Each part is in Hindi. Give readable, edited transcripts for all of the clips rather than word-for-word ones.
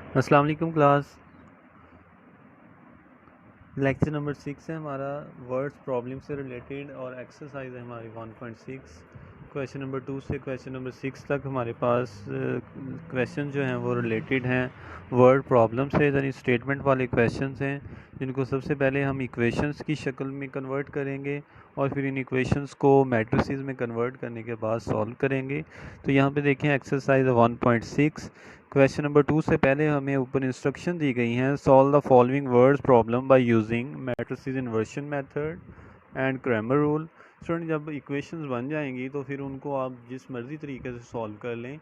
अस्सलाम वालेकुम क्लास। लेक्चर नंबर 6 है हमारा वर्ड्स प्रॉब्लम से रिलेटेड और एक्सरसाइज है हमारी 1.6। क्वेश्चन नंबर 2 से क्वेश्चन नंबर 6 तक हमारे पास क्वेश्चन जो हैं वो रिलेटेड हैं वर्ड प्रॉब्लम से, यानी स्टेटमेंट वाले क्वेश्चंस हैं जिनको सबसे पहले हम इक्वेशंस की शक्ल में कन्वर्ट करेंगे और फिर इन इक्वेशंस को मैट्रिसेस में कन्वर्ट करने के बाद सॉल्व करेंगे। तो यहाँ पे देखें एक्सरसाइज 1.6 क्वेश्चन नंबर 2 से पहले हमें ऊपर इंस्ट्रक्शन दी गई हैं। Solve the following words problem by using matrices inversion method and Cramer rule. Student, जब इक्वेशंस बन जाएंगी तो फिर उनको आप जिस मर्ज़ी तरीके से सॉल्व कर लें।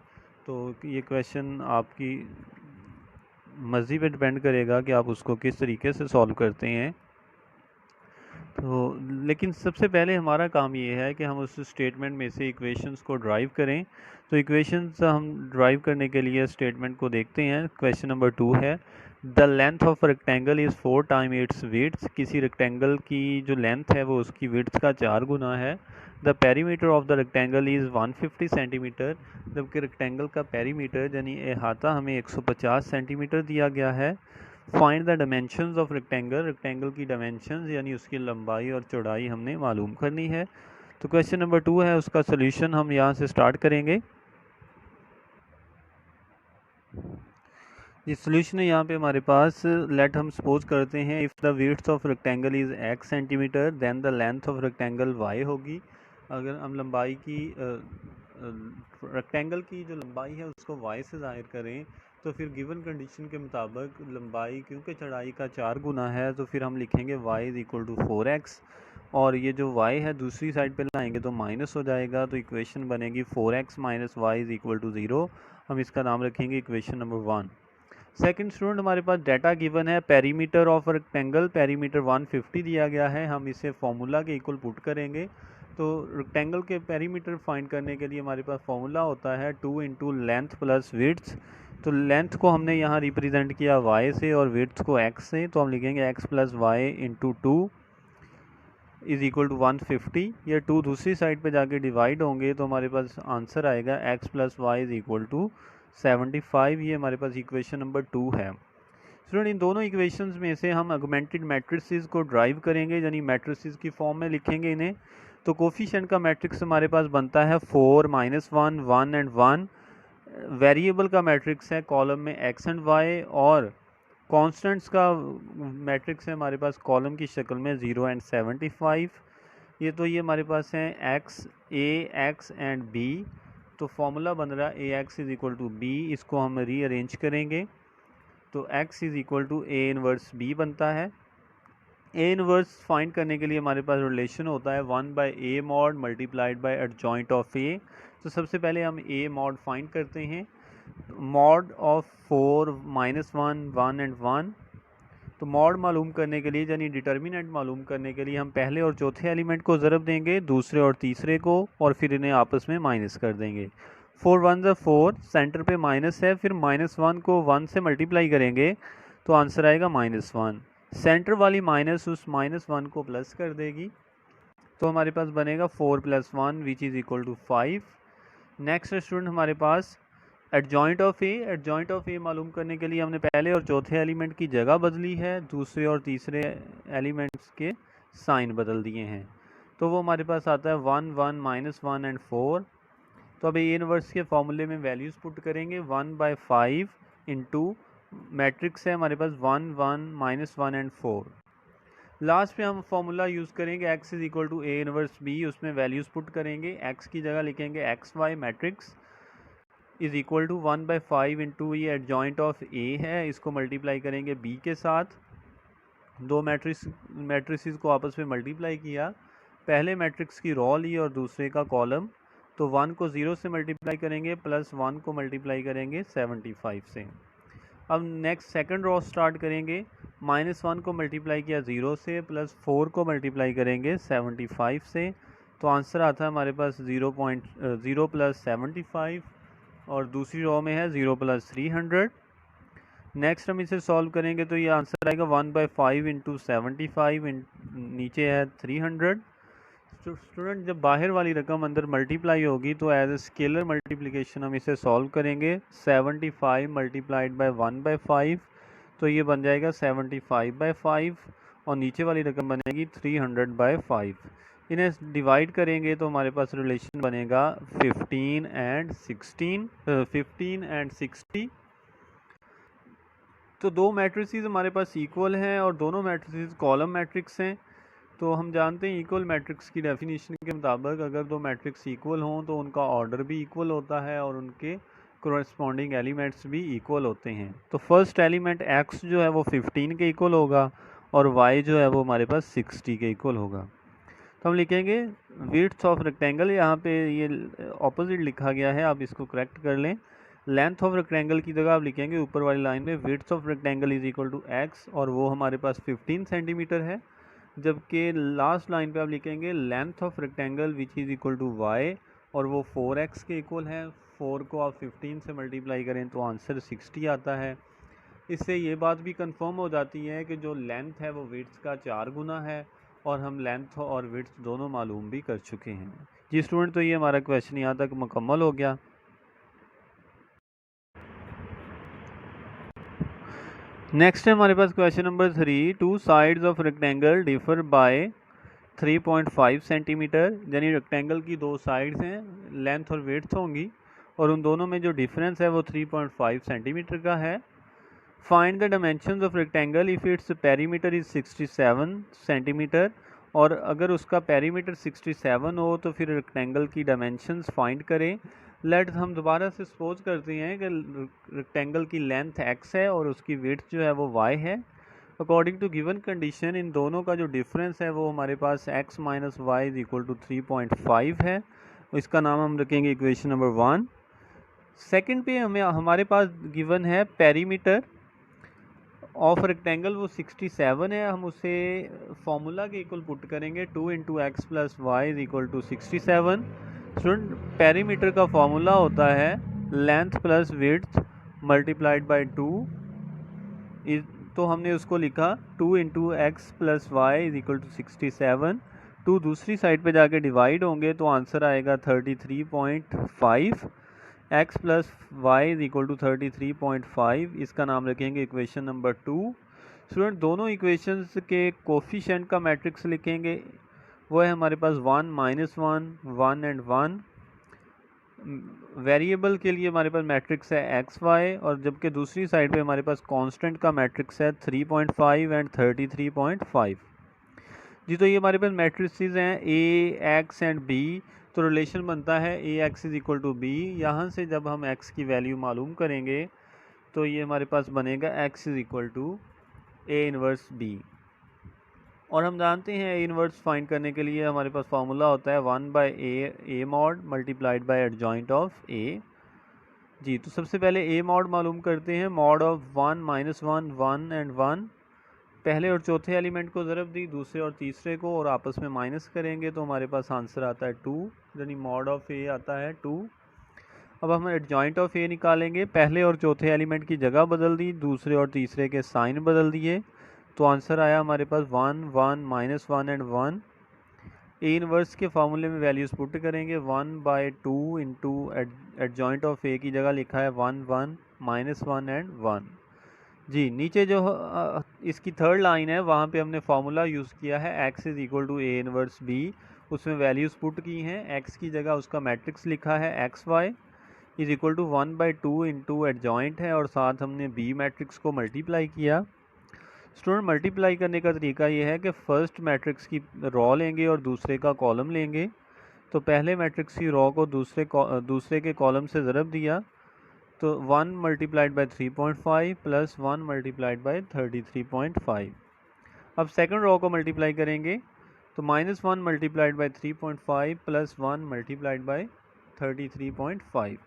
तो ये क्वेश्चन आपकी मर्ज़ी पे डिपेंड करेगा कि आप उसको किस तरीके से सॉल्व करते हैं। तो लेकिन सबसे पहले हमारा काम ये है कि हम उस स्टेटमेंट में से इक्वेशंस को ड्राइव करें। तो इक्वेशंस हम ड्राइव करने के लिए स्टेटमेंट को देखते हैं। क्वेश्चन नंबर 2 है the length of rectangle is 4 time it's width. किसी रेक्टेंगल की जो लेंथ है वो उसकी विड्थ का 4 गुना है। The perimeter of the rectangle is 150 centimetre. जबकि रेक्टेंगल का पेरीमीटर यानी अहाता हमें 150 सेंटीमीटर दिया गया है। Find the dimensions of rectangle. Rectangle की डायमेंशंस यानी उसकी लंबाई और चौड़ाई हमने मालूम करनी है। तो क्वेश्चन नंबर 2 है, उसका सोल्यूशन हम यहाँ से स्टार्ट करेंगे। इस सोल्यूशन है यहाँ पे हमारे पास लेट हम सपोज करते हैं if the width of rectangle is x centimetre then the length of rectangle y होगी। अगर हम लंबाई की रेक्टेंगल की जो लंबाई है उसको y से ज़ाहिर करें तो फिर गिवन कंडीशन के मुताबिक लंबाई क्योंकि चौड़ाई का 4 गुना है तो फिर हम लिखेंगे y is equal to 4x। और ये जो y है दूसरी साइड पे लाएंगे तो माइनस हो जाएगा, तो इक्वेशन बनेगी 4x minus Y is equal to 0। हम इसका नाम रखेंगे इक्वेशन नंबर 1। सेकंड स्टूडेंट, हमारे पास डाटा गिवन है पेरीमीटर ऑफ रेक्टेंगल, पेरीमीटर 150 दिया गया है। हम इसे फॉर्मूला के इक्वल पुट करेंगे। तो रेक्टेंगल के पेरीमीटर फाइंड करने के लिए हमारे पास फॉर्मूला होता है 2 इंटू लेंथ प्लस विड्थ। तो लेंथ को हमने यहाँ रिप्रेजेंट किया y से और विड्थ को x से, तो हम लिखेंगे x plus y into 2 is equal to 150। ये 2 दूसरी साइड पे जाके डिवाइड होंगे तो हमारे पास आंसर आएगा x plus Y is equal to 75। ये हमारे पास इक्वेशन नंबर 2 है। स्टूडेंट, इन दोनों इक्वेशंस में से हम ऑगमेंटेड मैट्रिसेस को ड्राइव करेंगे, यानी मैट्रिसेस की फॉर्म में लिखेंगे इन्हें। तो कोफिशिएंट का मैट्रिक्स हमारे पास बनता है 4 -1 1 एंड 1। वेरिएबल का मैट्रिक्स है कॉलम में x एंड y, और कॉन्स्टेंट्स का मैट्रिक्स है हमारे पास कॉलम की शक्ल में 0 एंड 75। ये हमारे पास हैं x एंड b। तो फॉर्मूला बन रहा है ax is equal to b। इसको हम रीअरेंज करेंगे तो x is equal to a inverse b बनता है। a इनवर्स फाइंड करने के लिए हमारे पास रिलेशन होता है 1 by a mod multiplied by adjoint of a। तो सबसे पहले हम a मॉड फाइंड करते हैं। Mod of 4 -1 1 and 1। तो मॉड मालूम करने के लिए यानी डिटर्मिनेंट मालूम करने के लिए हम पहले और चौथे एलिमेंट को ज़रब देंगे, दूसरे और तीसरे को, और फिर इन्हें आपस में माइनस कर देंगे। 4 1 ज़ा 4, सेंटर पे माइनस है, फिर -1 को 1 से मल्टीप्लाई करेंगे तो आंसर आएगा -1। सेंटर वाली माइनस उस -1 को प्लस कर देगी तो हमारे पास बनेगा 4 + 1 which is equal to 5। Next student, हमारे पास एडजॉइंट ऑफ ए मालूम करने के लिए हमने पहले और चौथे एलिमेंट की जगह बदली है, दूसरे और तीसरे एलिमेंट्स के साइन बदल दिए हैं। तो वो हमारे पास आता है 1 1 -1 एंड 4। तो अब ए इनवर्स के फॉर्मूले में वैल्यूज़ पुट करेंगे 1/5 इंटू मैट्रिक्स है हमारे पास 1 1 -1 एंड 4। लास्ट पे हम फॉर्मूला यूज़ करेंगे x is equal to A inverse b। उसमें वैल्यूज़ पुट करेंगे, x की जगह लिखेंगे XY matrix is equal to 1/5 into ये एडजॉइंट ऑफ a है, इसको मल्टीप्लाई करेंगे b के साथ। दो मैट्रिक्स को आपस में मल्टीप्लाई किया, पहले मैट्रिक्स की रॉ ली और दूसरे का कॉलम। तो 1 को 0 से मल्टीप्लाई करेंगे प्लस 1 को मल्टीप्लाई करेंगे 75 से। अब नेक्स्ट सेकंड रॉ स्टार्ट करेंगे। -1 को मल्टीप्लाई किया 0 से, प्लस 4 को मल्टीप्लाई करेंगे 75 से। तो आंसर आता है हमारे पास 0 + 75, और दूसरी रॉ में है 0 + 300। नेक्स्ट हम इसे सॉल्व करेंगे तो ये आंसर आएगा 1/5 इंटू 75, नीचे है 300। स्टूडेंट जब बाहर वाली रकम अंदर मल्टीप्लाई होगी तो एज ए स्केलर मल्टीप्लिकेशन हम इसे सॉल्व करेंगे। 75 मल्टीप्लाइड बाय 1/5 तो ये बन जाएगा 75/5 और नीचे वाली रकम बनेगी 300/5। इन्हें डिवाइड करेंगे तो हमारे पास रिलेशन बनेगा 15 एंड 60। तो दो मैट्रिसेस हमारे पास इक्वल हैं और दोनों मैट्रिसेस कॉलम मैट्रिक्स हैं। तो हम जानते हैं इक्वल मैट्रिक्स की डेफिनेशन के मुताबिक अगर दो मैट्रिक्स इक्वल हों तो उनका ऑर्डर भी इक्वल होता है और उनके कोरेस्पॉन्डिंग एलिमेंट्स भी इक्वल होते हैं। तो फर्स्ट एलिमेंट x जो है वो 15 के इक्वल होगा और y जो है वो हमारे पास 60 के इक्वल होगा। तो हम लिखेंगे विड्थ ऑफ रेक्टेंगल, यहाँ पे ये ऑपोजिट लिखा गया है, आप इसको करेक्ट कर लें। लेंथ ऑफ रेक्टेंगल की जगह आप लिखेंगे ऊपर वाली लाइन में width of rectangle is equal to x और वो हमारे पास 15 सेंटीमीटर है। जबकि लास्ट लाइन पे आप लिखेंगे length of rectangle which is equal to y और वो 4x के इक्वल है। 4 को आप 15 से मल्टीप्लाई करें तो आंसर 60 आता है। इससे ये बात भी कंफर्म हो जाती है कि जो लेंथ है वो विड्थ का 4 गुना है और हम लेंथ और विड्थ दोनों मालूम भी कर चुके हैं। जी स्टूडेंट, तो ये हमारा क्वेश्चन यहाँ तक मुकम्मल हो गया। नेक्स्ट है हमारे पास question number 3। Two sides of rectangle differ by 3.5 centimetre, यानी रेक्टेंगल की दो साइड्स हैं, लेंथ और विड्थ होंगी और उन दोनों में जो डिफरेंस है वो 3.5 सेंटीमीटर का है। Find the dimensions of rectangle if its perimeter is 67 centimetre, और अगर उसका पेरीमीटर 67 हो तो फिर रेक्टेंगल की डायमेंशंस फाइंड करें। लेट हम दोबारा से सपोज करते हैं कि रेक्टेंगल की लेंथ x है और उसकी विड्थ जो है वो y है। अकॉर्डिंग टू गिवन कंडीशन इन दोनों का जो डिफरेंस है वो हमारे पास x minus Y is equal to 3.5 है। इसका नाम हम रखेंगे इक्वेशन नंबर 1। सेकंड पे हमारे पास गिवन है पेरीमीटर ऑफ रेक्टेंगल वो 67 है। हम उसे फॉर्मूला के इक्वल पुट करेंगे 2 into X plus Y is equal to 67। Student, perimeter का फॉर्मूला होता है length plus width multiplied by 2 is, तो हमने उसको लिखा 2 into X plus Y is equal to 67। 2 दूसरी साइड पे जाके डिवाइड होंगे तो आंसर आएगा 33.5। x plus Y is equal to 33.5, इसका नाम रखेंगे इक्वेशन नंबर 2। स्टूडेंट, दोनों इक्वेशंस के कोफिशिएंट का मैट्रिक्स लिखेंगे, वो है हमारे पास 1 -1 1 एंड 1। वेरिएबल के लिए हमारे पास मैट्रिक्स है एक्स वाई और जबकि दूसरी साइड पे हमारे पास कांस्टेंट का मैट्रिक्स है 3.5 एंड 33.5। जी, तो ये हमारे पास मैट्रिसेस हैं ए एक्स एंड बी, तो रिलेशन बनता है A X is equal to B. यहाँ से जब हम एक्स की वैल्यू मालूम करेंगे तो ये हमारे पास बनेगा X is equal to A inverse B. और हम जानते हैं ए इनवर्स फाइंड करने के लिए हमारे पास फार्मूला होता है 1/a mod multiplied by adjoint of A. जी, तो सबसे पहले ए मॉड मालूम करते हैं। मॉड ऑफ 1 -1 1 एंड 1, पहले और चौथे एलिमेंट को ज़रब दी, दूसरे और तीसरे को, और आपस में माइनस करेंगे तो हमारे पास आंसर आता है 2, यानी मॉड ऑफ ए आता है 2। अब हम एडजॉइंट ऑफ ए निकालेंगे, पहले और चौथे एलिमेंट की जगह बदल दी, दूसरे और तीसरे के साइन बदल दिए, तो आंसर आया हमारे पास 1 1 -1 एंड 1। ए इनवर्स के फार्मूले में वैल्यूज़ पुट करेंगे 1/2 इंटू एडजॉइंट ऑफ ए की जगह लिखा है 1 1 -1 एंड 1। जी, नीचे जो इसकी थर्ड लाइन है वहाँ पे हमने फार्मूला यूज़ किया है x is equal to A inverse b, उसमें वैल्यूज़ पुट की हैं। x की जगह उसका मैट्रिक्स लिखा है X Y is equal to 1/2 into adjoint है और साथ हमने b मैट्रिक्स को मल्टीप्लाई किया। स्टूडेंट, मल्टीप्लाई करने का तरीका ये है कि फ़र्स्ट मैट्रिक्स की रॉ लेंगे और दूसरे का कॉलम लेंगे। तो पहले मैट्रिक्स की रॉ को दूसरे के कॉलम से ज़रब दिया, तो 1 multiplied by 3.5 plus 1 multiplied by 33.5। अब सेकंड रो को मल्टीप्लाई करेंगे तो -1 multiplied by 3.5 plus 1 multiplied by 33.5।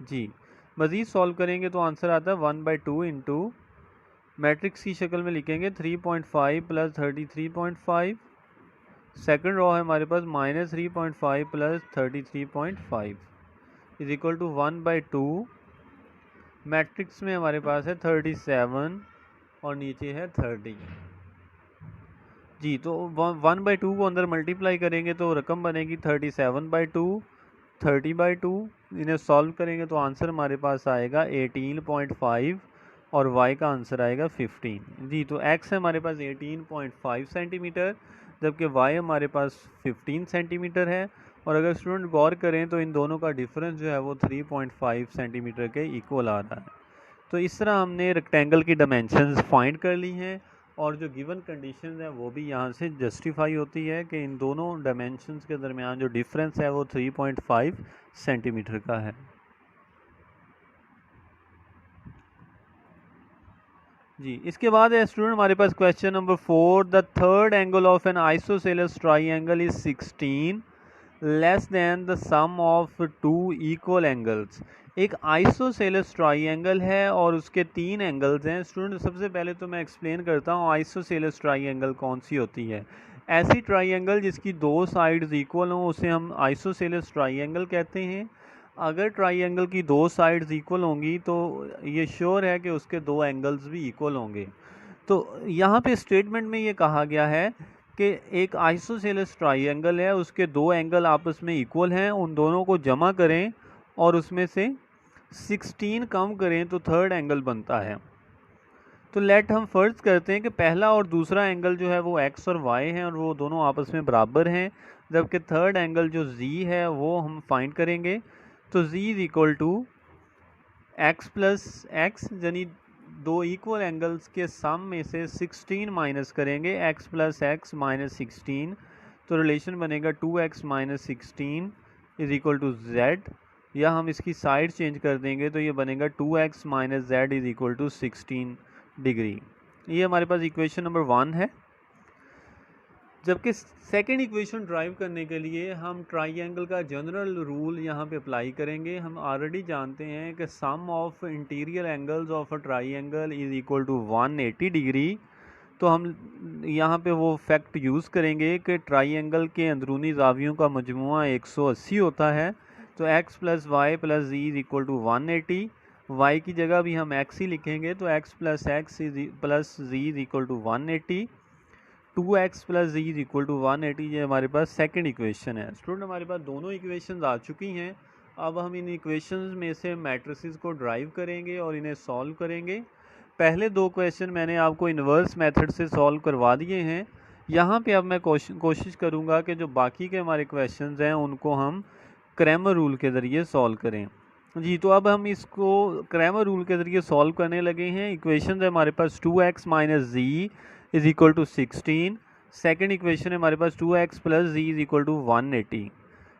जी, मज़ीद सॉल्व करेंगे तो आंसर आता है 1/2 इंटू मैट्रिक्स की शक्ल में लिखेंगे 3.5 प्लस 33.5। सेकंड रो है हमारे पास -3.5 plus 33.5 is equal to 1/2। Matrix में हमारे पास है 37 और नीचे है 30। जी। तो 1/2 को अंदर मल्टीप्लाई करेंगे तो रकम बनेगी 37/2, 30/2। इन्हें सॉल्व करेंगे तो आंसर हमारे पास आएगा 18.5 और y का आंसर आएगा 15। जी। तो x है हमारे पास 18.5 सेंटीमीटर, जबकि y हमारे पास 15 सेंटीमीटर है। और अगर स्टूडेंट गौर करें तो इन दोनों का डिफरेंस जो है वो 3.5 सेंटीमीटर के इक्वल आ रहा है। तो इस तरह हमने रेक्टेंगल की डायमेंशंस फाइंड कर ली हैं और जो गिवन कंडीशन है वो भी यहाँ से जस्टिफाई होती है कि इन दोनों डायमेंशंस के दरमियान जो डिफरेंस है वो 3.5 सेंटीमीटर का है। जी। इसके बाद है स्टूडेंट हमारे पास question number 4, the third angle of an isosceles triangle is 16 less than the sum of two equal angles. एक आइसोसेलेस ट्राइंगल है और उसके 3 एंगल्स हैं। स्टूडेंट सबसे पहले तो मैं एक्सप्लेन करता हूँ आइसोसेलेस ट्राइंगल कौन सी होती है। ऐसी ट्राइंगल जिसकी 2 साइड्स इक्वल हों उसे हम आइसोसेलेस ट्राइंगल कहते हैं। अगर ट्राइंगल की 2 साइड्स इक्वल होंगी तो ये श्योर है कि उसके 2 एंगल्स भी इक्वल होंगे। तो यहाँ पे स्टेटमेंट में ये कहा गया है कि एक आइसोसेलेस ट्राइंगल है, उसके 2 एंगल आपस में इक्वल हैं, उन दोनों को जमा करें और उसमें से 16 कम करें तो थर्ड एंगल बनता है। तो लेट हम फर्ज करते हैं कि पहला और दूसरा एंगल जो है वो x और y हैं और वो दोनों आपस में बराबर हैं, जबकि थर्ड एंगल जो z है वो हम फाइंड करेंगे। तो z is equal to x plus X, यानी 2 इक्वल एंगल्स के सम में से 16 माइनस करेंगे, x प्लस एक्स माइनस 16। तो रिलेशन बनेगा 2x minus 16 is equal to z, या हम इसकी साइड चेंज कर देंगे तो ये बनेगा 2x minus Z is equal to 16 degree. ये हमारे पास इक्वेशन नंबर 1 है। जबकि सेकंड इक्वेशन ड्राइव करने के लिए हम ट्राइंगल का जनरल रूल यहाँ पे अप्लाई करेंगे। हम ऑलरेडी जानते हैं कि sum of interior angles of a triangle is equal to 180 degree. तो हम यहाँ पे वो फैक्ट यूज़ करेंगे कि ट्राइंगल के अंदरूनी जावियों का मजमुआ 180 होता है। तो x plus Y plus ji is equal to 180। y की जगह भी हम x ही लिखेंगे तो x plus X is plus ji is equal to 180। 2x plus ji is equal to 180, ये हमारे पास सेकंड इक्वेशन है। स्टूडेंट हमारे पास दोनों इक्वेशंस आ चुकी हैं। अब हम इन इक्वेशंस में से मैट्रिसेस को ड्राइव करेंगे और इन्हें सॉल्व करेंगे। पहले 2 क्वेश्चन मैंने आपको इन्वर्स मेथड से सॉल्व करवा दिए हैं। यहाँ पे अब मैं कोशिश करूँगा कि जो बाकी के हमारे क्वेश्चंस हैं उनको हम क्रैमर रूल के ज़रिए सॉल्व करें। जी। तो अब हम इसको क्रैमर रूल के ज़रिए सॉल्व करने लगे हैं। इक्वेशन है हमारे पास 2x minus Z is equal to 16। Second equation है हमारे पास 2x plus ji is equal to 180।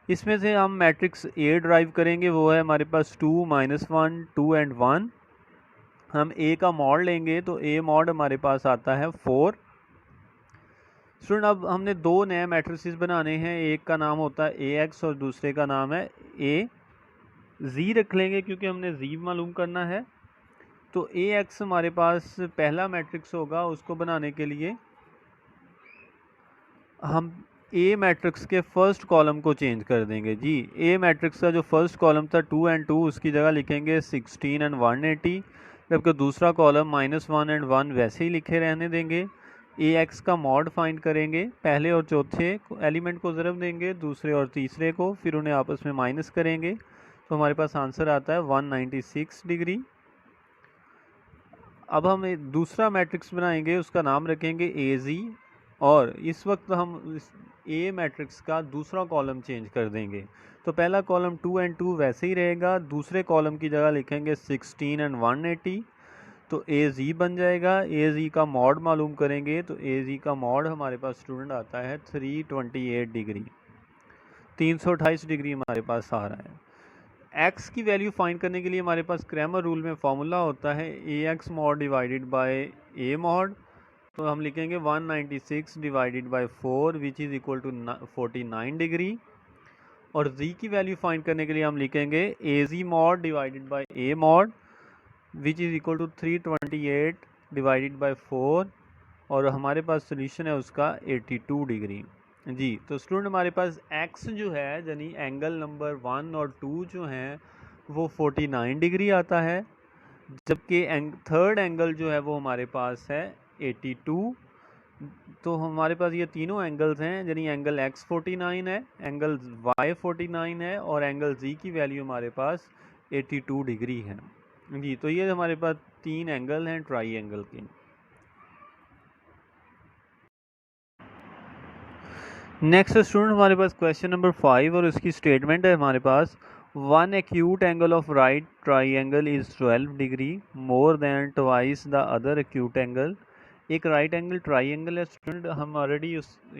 इसमें से हम मैट्रिक्स A ड्राइव करेंगे, वो है हमारे पास 2 माइनस 1 2 एंड 1। हम A का मॉड लेंगे तो A मॉड हमारे पास आता है 4। स्टूडेंट अब हमने 2 नए मैट्रिसेस बनाने हैं, एक का नाम होता है AX और दूसरे का नाम है AZ रख लेंगे क्योंकि हमने Z मालूम करना है। तो AX हमारे पास पहला मैट्रिक्स होगा, उसको बनाने के लिए हम A मैट्रिक्स के फर्स्ट कॉलम को चेंज कर देंगे। जी। A मैट्रिक्स का जो फर्स्ट कॉलम था 2 एंड 2, उसकी जगह लिखेंगे 16 एंड 180, जबकि दूसरा कॉलम -1 एंड 1 वैसे ही लिखे रहने देंगे। AX का मॉड फाइंड करेंगे, पहले और चौथे एलिमेंट को ज़रब देंगे, दूसरे और तीसरे को, फिर उन्हें आपस में माइनस करेंगे तो हमारे पास आंसर आता है 196 डिग्री। अब हम एक दूसरा मैट्रिक्स बनाएंगे, उसका नाम रखेंगे AZ, और इस वक्त हम इस A मैट्रिक्स का दूसरा कॉलम चेंज कर देंगे। तो पहला कॉलम 2 एंड 2 वैसे ही रहेगा, दूसरे कॉलम की जगह लिखेंगे 16 एंड 180, तो AZ बन जाएगा। AZ का मॉड मालूम करेंगे तो AZ का मॉड हमारे पास स्टूडेंट आता है 328 डिग्री, 328 डिग्री हमारे पास आ रहा है। x की वैल्यू फाइंड करने के लिए हमारे पास क्रैमर रूल में फॉर्मूला होता है AX mod divided by A mod. तो हम लिखेंगे 196 divided by 4 which is equal to 49 degree. और z की वैल्यू फाइंड करने के लिए हम लिखेंगे AZ mod divided by A mod which is equal to 328 divided by 4, और हमारे पास सोल्यूशन है उसका 82 डिग्री। जी। तो स्टूडेंट हमारे पास x जो है यानी एंगल नंबर 1 और 2 जो हैं वो 49 डिग्री आता है, जबकि थर्ड एंगल जो है वो हमारे पास है 82। तो हमारे पास ये तीनों एंगल्स हैं, यानी एंगल x49 है, एंगल y49 है और एंगल z की वैल्यू हमारे पास 82 डिग्री है जी। तो ये हमारे पास तीन एंगल हैं ट्राई एंगल के। नेक्स्ट स्टूडेंट हमारे पास क्वेश्चन नंबर 5 और इसकी स्टेटमेंट है हमारे पास, one acute angle of right triangle is 12 degree more than twice the other acute angle. एक राइट एंगल ट्राइंगल है स्टूडेंट, हम ऑलरेडी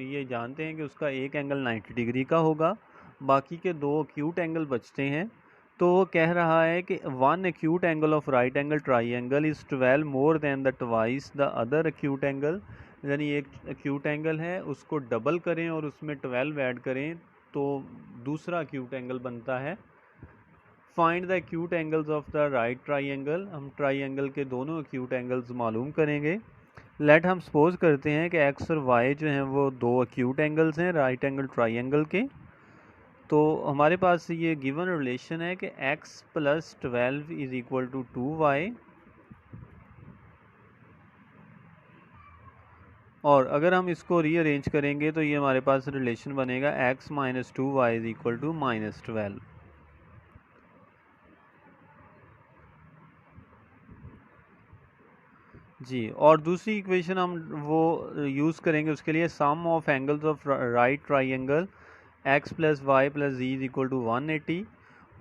ये जानते हैं कि उसका एक एंगल 90 डिग्री का होगा, बाकी के दो एक्यूट एंगल बचते हैं। तो वो कह रहा है कि one acute angle of right angle triangle is 12 more than the twice the other acute angle, यानी एक एक्यूट एंगल है उसको डबल करें और उसमें 12 ऐड करें तो दूसरा एक्यूट एंगल बनता है। Find the acute angles of the right triangle, हम ट्राइंगल के दोनों एक्यूट एंगल्स मालूम करेंगे। लेट हम सपोज करते हैं कि एक्स और वाई जो हैं वो दो एक्यूट एंगल्स हैं राइट एंगल ट्राइंगल के। तो हमारे पास ये गिवन रिलेशन है कि x plus 12 is equal to 2y, और अगर हम इसको रीअरेंज करेंगे तो ये हमारे पास रिलेशन बनेगा x minus 2y is equal to minus 12 जी। और दूसरी इक्वेशन हम वो यूज़ करेंगे उसके लिए, sum of angles of right triangle x plus Y plus ji is equal to 180,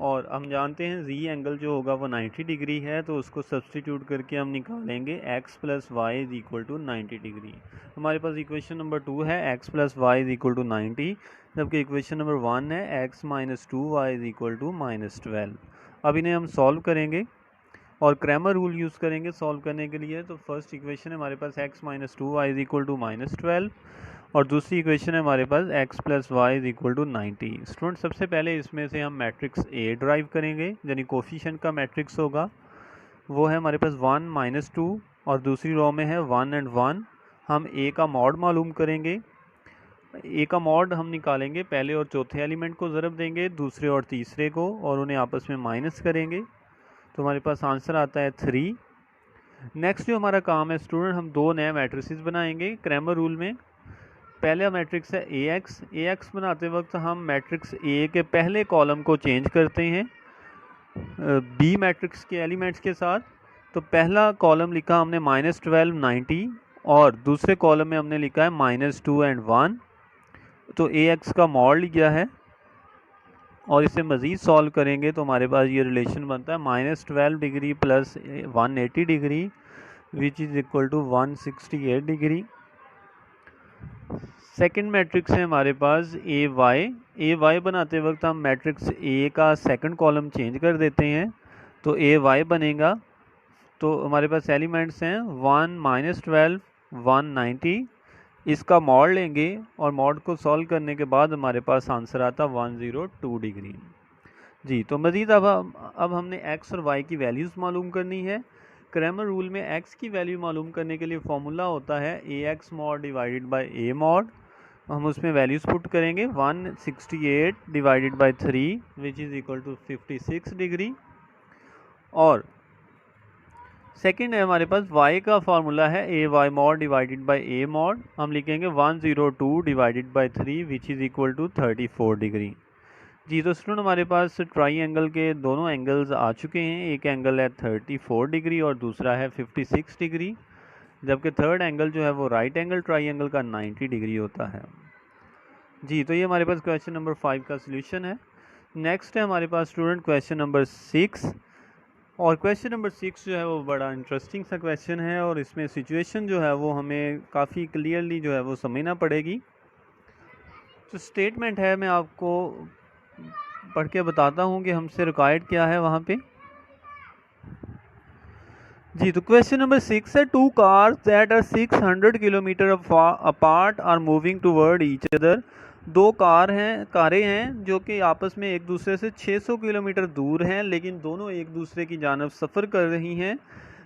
और हम जानते हैं z एंगल जो होगा वो 90 डिग्री है, तो उसको सब्सटीट्यूट करके हम निकालेंगे x plus Y is equal to 90 degree. हमारे पास इक्वेशन नंबर 2 है x plus Y is equal to 90, जबकि इक्वेशन नंबर 1 है x minus 2y is equal to minus 12। अब इन्हें हम सॉल्व करेंगे और क्रैमर रूल यूज़ करेंगे सॉल्व करने के लिए। तो फर्स्ट इक्वेशन है हमारे पास x minus 2y is equal to minus 12, और दूसरी इक्वेशन है हमारे पास x plus Y is equal to 90। Student सबसे पहले इसमें से हम मैट्रिक्स A ड्राइव करेंगे, यानी कोफिशिएंट का मैट्रिक्स होगा, वो है हमारे पास 1 माइनस 2 और दूसरी रो में है 1 एंड 1। हम A का मॉड मालूम करेंगे, A का मॉड हम निकालेंगे, पहले और चौथे एलिमेंट को ज़रब देंगे दूसरे और तीसरे को और उन्हें आपस में माइनस करेंगे, तो हमारे पास आंसर आता है 3। नेक्स्ट जो हमारा काम है स्टूडेंट, हम दो नए मैट्रिसेस बनाएंगे क्रैमर रूल में। पहला मैट्रिक्स है AX बनाते वक्त हम मैट्रिक्स A के पहले कॉलम को चेंज करते हैं B मैट्रिक्स के एलिमेंट्स के साथ। तो पहला कॉलम लिखा हमने माइनस 12 90 और दूसरे कॉलम में हमने लिखा है माइनस 2 एंड 1। तो AX का मॉड लिया है और इसे मज़ीद सॉल्व करेंगे तो हमारे पास ये रिलेशन बनता है minus 12 degree plus 180 degree which is equal to 168 degree. Second matrix है हमारे पास ए वाई बनाते वक्त हम मैट्रिक्स ए का सेकंड कॉलम चेंज कर देते हैं, तो ए वाई बनेगा। तो हमारे पास एलिमेंट्स हैं 1 माइनस 12 190, इसका मॉड लेंगे और मॉड को सॉल्व करने के बाद हमारे पास आंसर आता 102 डिग्री जी। तो मज़ीद अब हमने x और y की वैल्यूज़ मालूम करनी है। क्रैमर रूल में x की वैल्यू मालूम करने के लिए फॉर्मूला होता है ax mod divided by a mod. हम उसमें वैल्यूज़ पुट करेंगे 168 divided by 3 which is equal to 56 degree. और सेकंड है हमारे पास y का फार्मूला है A Y mod divided by a mod. हम लिखेंगे 102 divided by 3 which is equal to 34 degree जी। तो स्टूडेंट हमारे पास ट्राई एंगल के दोनों एंगल्स आ चुके हैं, एक एंगल है 34 डिग्री और दूसरा है 56 डिग्री, जबकि थर्ड एंगल जो है वो राइट एंगल ट्राई एंगल का 90 डिग्री होता है जी। तो ये हमारे पास क्वेश्चन नंबर 5 का सोल्यूशन है। नेक्स्ट है हमारे पास स्टूडेंट क्वेश्चन नंबर 6, और क्वेश्चन नंबर 6 जो है वो बड़ा इंटरेस्टिंग सा क्वेश्चन है और इसमें सिचुएशन जो है वो हमें काफ़ी क्लियरली जो है वो समझना पड़ेगी। तो स्टेटमेंट है, मैं आपको पढ़ के बताता हूँ कि हमसे रिक्वायर्ड क्या है वहाँ पे जी। तो क्वेश्चन नंबर 6 है, two cars that are 600 kilometre apart are moving toward each other. दो कारें हैं जो कि आपस में एक दूसरे से 600 किलोमीटर दूर हैं, लेकिन दोनों एक दूसरे की जानब सफ़र कर रही हैं।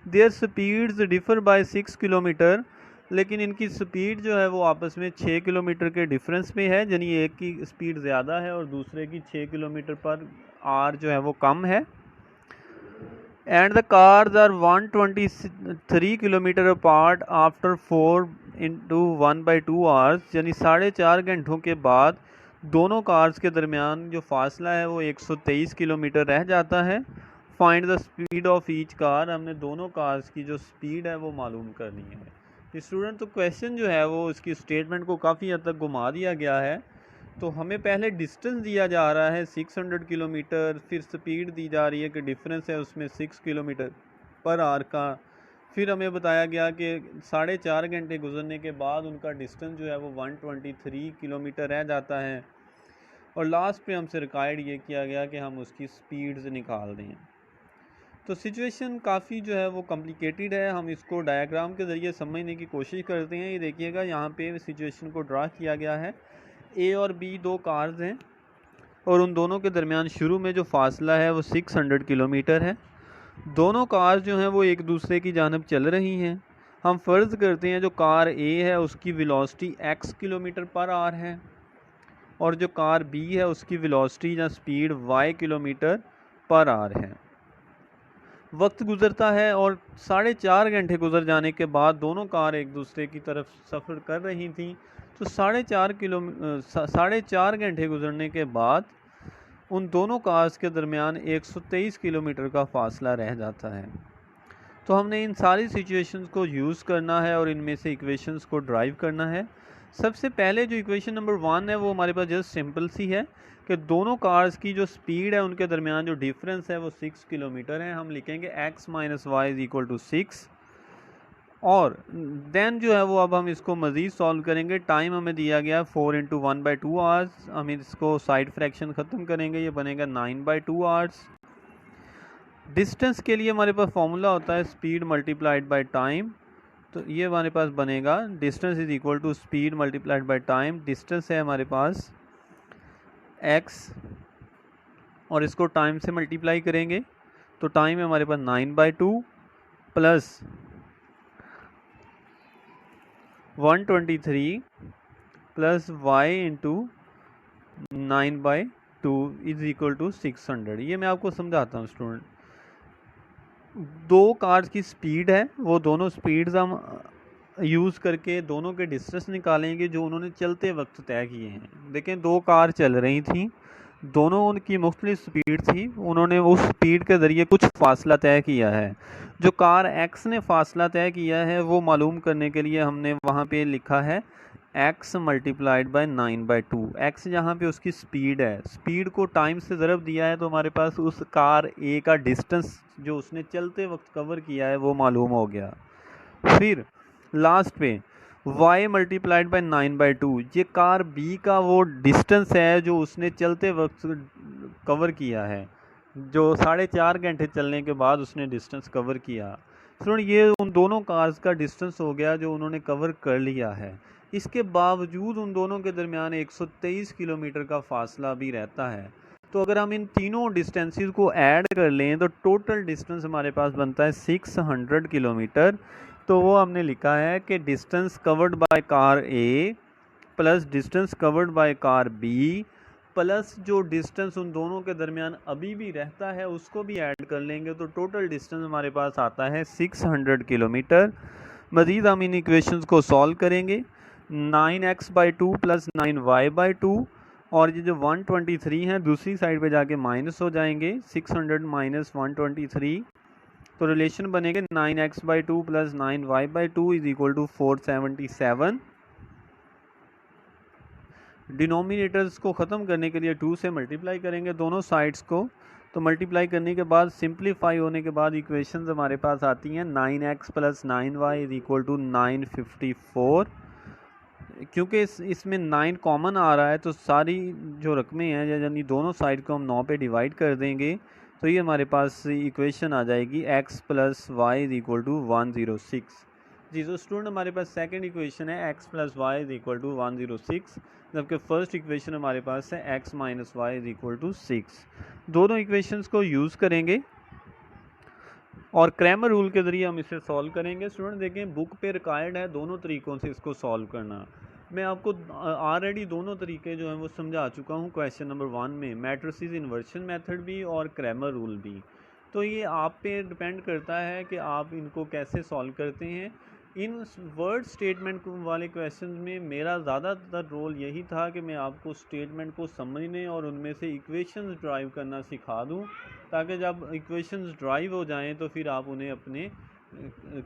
Their speeds differ by 6 kilometre, लेकिन इनकी स्पीड जो है वो आपस में 6 किलोमीटर के डिफरेंस में है, यानी एक की स्पीड ज़्यादा है और दूसरे की 6 किलोमीटर पर आर जो है वो कम है। And the cars are 123 kilometre apart after 4 into 1/2 hours यानी 4.5 घंटों के बाद दोनों कार्स के दरमियान जो फासला है वो 123 किलोमीटर रह जाता है। Find the speed of each car, हमने दोनों कार्स की जो स्पीड है वो मालूम करनी है। स्टूडेंट तो क्वेश्चन जो है वो उसकी स्टेटमेंट को काफ़ी हद तक घुमा दिया गया है। तो हमें पहले डिस्टेंस दिया जा रहा है 600 किलोमीटर, फिर स्पीड दी जा रही है कि डिफरेंस है उसमें 6 किलोमीटर पर आवर का। फिर हमें बताया गया कि 4.5 घंटे गुजरने के बाद उनका डिस्टेंस जो है वो 123 किलोमीटर रह जाता है। और लास्ट पे हमसे रिक्वायर्ड ये किया गया कि हम उसकी स्पीड्स निकाल दें। तो सिचुएशन काफ़ी जो है वो कॉम्प्लिकेटेड है। हम इसको डायग्राम के ज़रिए समझने की कोशिश करते हैं। ये देखिएगा यहाँ पे सिचुएशन को ड्रा किया गया है। ए और बी दो कार्स हैं और उन दोनों के दरमियान शुरू में जो फासला है वो 600 किलोमीटर है। दोनों कार जो हैं वो एक दूसरे की जानब चल रही हैं। हम फ़र्ज़ करते हैं जो कार ए है उसकी velocity x kilometre per our है और जो कार बी है उसकी वेलोसिटी या speed y kilometre per our है। वक्त गुज़रता है और 4.5 घंटे गुजर जाने के बाद दोनों कार एक दूसरे की तरफ सफ़र कर रही थी। तो 4.5 घंटे गुजरने के बाद उन दोनों कार्स के दरमियान 123 किलोमीटर का फासला रह जाता है। तो हमने इन सारी सिचुएशंस को यूज़ करना है और इनमें से इक्वेशंस को ड्राइव करना है। सबसे पहले जो इक्वेशन नंबर 1 है वो हमारे पास जस्ट सिंपल सी है कि दोनों कार्स की जो स्पीड है उनके दरमियान जो डिफरेंस है वो 6 किलोमीटर है। हम लिखेंगे x minus Y is equal to 6 और देन जो है वो अब हम इसको मज़ीद सॉल्व करेंगे। टाइम हमें दिया गया 4 इंटू 1/2 आवर्स। हम इसको साइड फ्रैक्शन ख़त्म करेंगे, ये बनेगा 9/2 आवर्स। डिस्टेंस के लिए हमारे पास फॉर्मूला होता है स्पीड मल्टीप्लाइड बाय टाइम। तो ये हमारे पास बनेगा distance is equal to speed multiplied by time. Distance है हमारे पास x और इसको टाइम से मल्टीप्लाई करेंगे तो टाइम है हमारे पास 9/2 plus 123 plus y into 9/2 is equal to 600। ये मैं आपको समझाता हूँ स्टूडेंट। दो कार्स की स्पीड है, वो दोनों स्पीड्स हम यूज़ करके दोनों के डिस्टेंस निकालेंगे जो उन्होंने चलते वक्त तय किए हैं। देखें दो कार चल रही थी, दोनों उनकी मुख्तलिफ स्पीड थी, उन्होंने उस स्पीड के ज़रिए कुछ फासला तय किया है। जो कार x ने फासला तय किया है वो मालूम करने के लिए हमने वहाँ पे लिखा है x मल्टीप्लाइड बाय 9/2। x जहाँ पे उसकी स्पीड है, स्पीड को टाइम से ज़रब दिया है तो हमारे पास उस कार a का डिस्टेंस जो उसने चलते वक्त कवर किया है वो मालूम हो गया। फिर लास्ट पे y मल्टीप्लाइड बाय 9/2, ये कार b का वो डिस्टेंस है जो उसने चलते वक्त कवर किया है, जो 4.5 घंटे चलने के बाद उसने डिस्टेंस कवर किया। सुन, ये उन दोनों कार्स का डिस्टेंस हो गया जो उन्होंने कवर कर लिया है। इसके बावजूद उन दोनों के दरमियान 123 किलोमीटर का फासला भी रहता है। तो अगर हम इन तीनों डिस्टेंसेस को ऐड कर लें तो टोटल डिस्टेंस हमारे पास बनता है 600 किलोमीटर। तो वो हमने लिखा है कि distance covered by car A plus distance covered by car B plus जो डिस्टेंस उन दोनों के दरमियान अभी भी रहता है उसको भी ऐड कर लेंगे तो टोटल डिस्टेंस हमारे पास आता है 600 किलोमीटर। मज़ीद हम इन इक्वेशंस को सॉल्व करेंगे। 9x/2 प्लस 9y/2 और ये जो 123 हैं दूसरी साइड पे जाके माइनस हो जाएंगे। 600 माइनस 123 तो रिलेशन बनेगा 9x/2 plus 9y/2 is equal to 477। Denominators को ख़त्म करने के लिए 2 से मल्टीप्लाई करेंगे दोनों साइड्स को। तो मल्टीप्लाई करने के बाद सिंप्लीफाई होने के बाद इक्वेशंस हमारे पास आती हैं 9x plus 9y is equal to 954। क्योंकि इसमें 9 कॉमन आ रहा है तो सारी जो रकमें हैं यानी दोनों साइड को हम 9 पे डिवाइड कर देंगे तो ये हमारे पास इक्वेशन आ जाएगी x plus Y is equal to 106। जी तो स्टूडेंट हमारे पास सेकंड इक्वेशन है x plus Y is equal to 106, जबकि फर्स्ट इक्वेशन हमारे पास है x minus Y is equal to 6। दोनों इक्वेशंस को यूज़ करेंगे और क्रैमर रूल के ज़रिए हम इसे सॉल्व करेंगे। स्टूडेंट देखें बुक पे रिक्वायर्ड है दोनों तरीक़ों से इसको सॉल्व करना। मैं आपको ऑलरेडी दोनों तरीके जो हैं वो समझा चुका हूँ क्वेश्चन नंबर 1 में, मैट्रिसेस इन्वर्शन मेथड भी और क्रैमर रूल भी। तो ये आप पे डिपेंड करता है कि आप इनको कैसे सॉल्व करते हैं। इन वर्ड स्टेटमेंट वाले क्वेश्चन में मेरा ज़्यादातर रोल यही था कि मैं आपको स्टेटमेंट को समझने और उनमें से इक्वेशंस ड्राइव करना सिखा दूं, ताकि जब इक्वेशंस ड्राइव हो जाएं तो फिर आप उन्हें अपने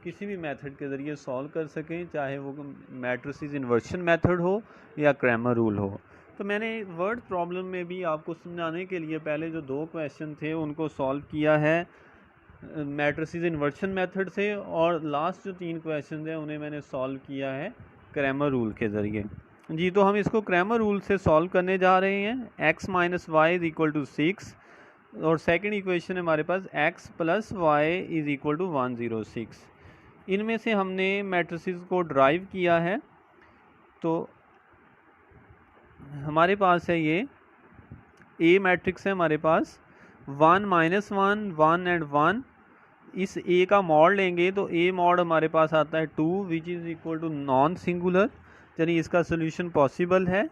किसी भी मेथड के ज़रिए सॉल्व कर सकें, चाहे वो मैट्रिसेस इन्वर्शन मेथड हो या क्रैमर रूल हो। तो मैंने वर्ड प्रॉब्लम में भी आपको समझाने के लिए पहले जो 2 क्वेश्चन थे उनको सॉल्व किया है मैट्रिसेस इन्वर्शन मेथड से, और लास्ट जो 3 क्वेश्चन हैं उन्हें मैंने सॉल्व किया है क्रैमर रूल के ज़रिए। जी, तो हम इसको क्रैमर रूल से सॉल्व करने जा रहे हैं। x minus Y is equal to 6 और सेकंड इक्वेशन है हमारे पास x plus Y is equal to 106। इनमें से हमने मैट्रिसेस को ड्राइव किया है, तो हमारे पास है ये A मैट्रिक्स है हमारे पास 1 माइनस 1 1 एंड 1। इस A का मॉड लेंगे तो A मॉड हमारे पास आता है 2 which is equal to non singular, यानी इसका सोल्यूशन पॉसिबल है।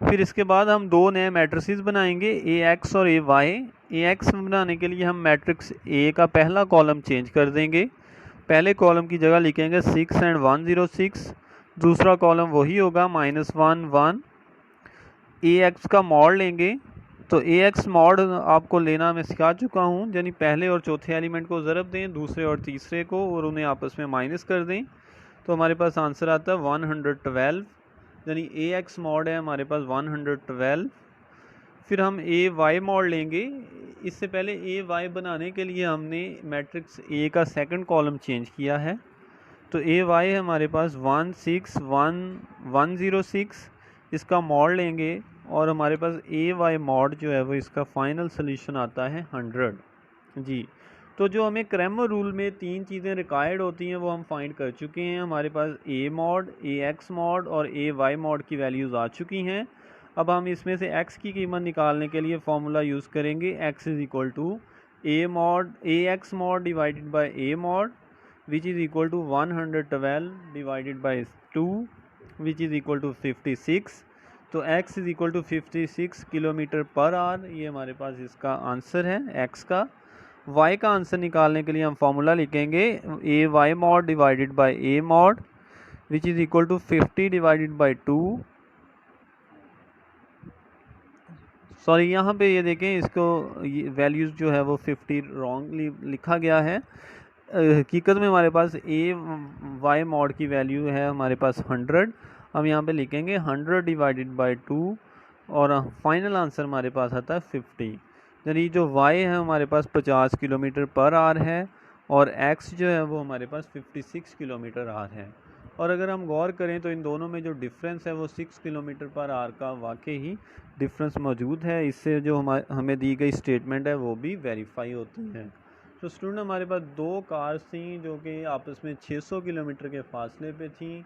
फिर इसके बाद हम 2 नए मैट्रिसेस बनाएंगे AX और AY। AX बनाने के लिए हम मैट्रिक्स A का पहला कॉलम चेंज कर देंगे, पहले कॉलम की जगह लिखेंगे 6 एंड 106, दूसरा कॉलम वही होगा -1 1। AX का मॉड लेंगे तो AX मॉड आपको लेना मैं सिखा चुका हूँ, यानी पहले और चौथे एलिमेंट को ज़रब दें, दूसरे और तीसरे को, और उन्हें आपस में माइनस कर दें, तो हमारे पास आंसर आता है 112, यानी AX मॉड है हमारे पास 112। फिर हम AY मॉड लेंगे। इससे पहले AY बनाने के लिए हमने मैट्रिक्स A का सेकंड कॉलम चेंज किया है, तो AY है हमारे पास 161 इसका मॉड लेंगे और हमारे पास AY मॉड जो है वो इसका फाइनल सोल्यूशन आता है 100। जी, तो जो हमें क्रैमर रूल में 3 चीज़ें रिक्वायर्ड होती हैं वो हम फाइंड कर चुके हैं। हमारे पास A मॉड, AX मॉड और AY मॉड की वैल्यूज़ आ चुकी हैं। अब हम इसमें से x की कीमत निकालने के लिए फॉर्मूला यूज़ करेंगे x is equal to AX mod divided by A mod which is equal to 112 divided by 2 which is equal to 56। तो x is equal to 56 kilometre per hour, ये हमारे पास इसका आंसर है x का। y का आंसर निकालने के लिए हम फार्मूला लिखेंगे AY mod divided by A mod which is equal to 50 divided by 2। Sorry, यहाँ पे ये देखें, इसको वैल्यूज़ जो है वो 50 रॉन्गली लिखा गया है। हकीकत में हमारे पास AY मॉड की वैल्यू है हमारे पास 100। हम यहाँ पे लिखेंगे 100 डिवाइडेड बाई 2 और फाइनल आंसर हमारे पास आता है 50। यानी जो y है हमारे पास 50 किलोमीटर पर आवर है और x जो है वो हमारे पास 56 किलोमीटर आवर है। और अगर हम गौर करें तो इन दोनों में जो डिफरेंस है वो 6 किलोमीटर पर आवर का वाकई ही डिफरेंस मौजूद है। इससे जो हमें दी गई स्टेटमेंट है वो भी वेरीफाई होती है। तो स्टूडेंट, हमारे पास 2 कार्स थी जो कि आपस में 600 किलोमीटर के फासले पे थी।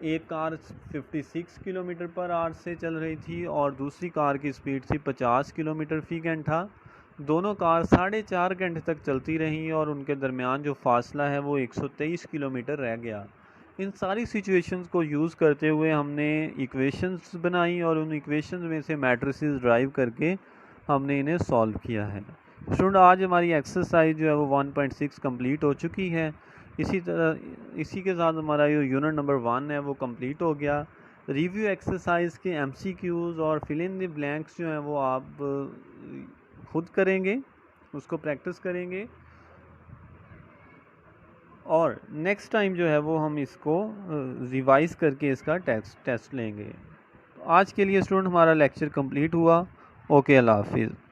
एक कार 56 किलोमीटर पर आवर से चल रही थी और दूसरी कार की स्पीड थी 50 किलोमीटर फी घंटा। दोनों कार 4.5 घंटे तक चलती रहीं और उनके दरमियान जो फासला है वो 123 किलोमीटर रह गया। इन सारी सिचुएशंस को यूज़ करते हुए हमने इक्वेशंस बनाई और उन इक्वेशंस में से मैट्रिसेस ड्राइव करके हमने इन्हें सॉल्व किया है। स्टूडेंट, आज हमारी एक्सरसाइज जो है वो 1.6 कंप्लीट हो चुकी है। इसी के साथ हमारा जो यूनिट नंबर 1 है वो कंप्लीट हो गया। रिव्यू एक्सरसाइज के MCQs और फिल इन द ब्लैंक्स जो हैं वो आप खुद करेंगे, उसको प्रैक्टिस करेंगे और नेक्स्ट टाइम जो है वो हम इसको रिवाइज़ करके इसका टेस्ट लेंगे। तो आज के लिए स्टूडेंट हमारा लेक्चर कंप्लीट हुआ। ओके, अल्लाह हाफिज़।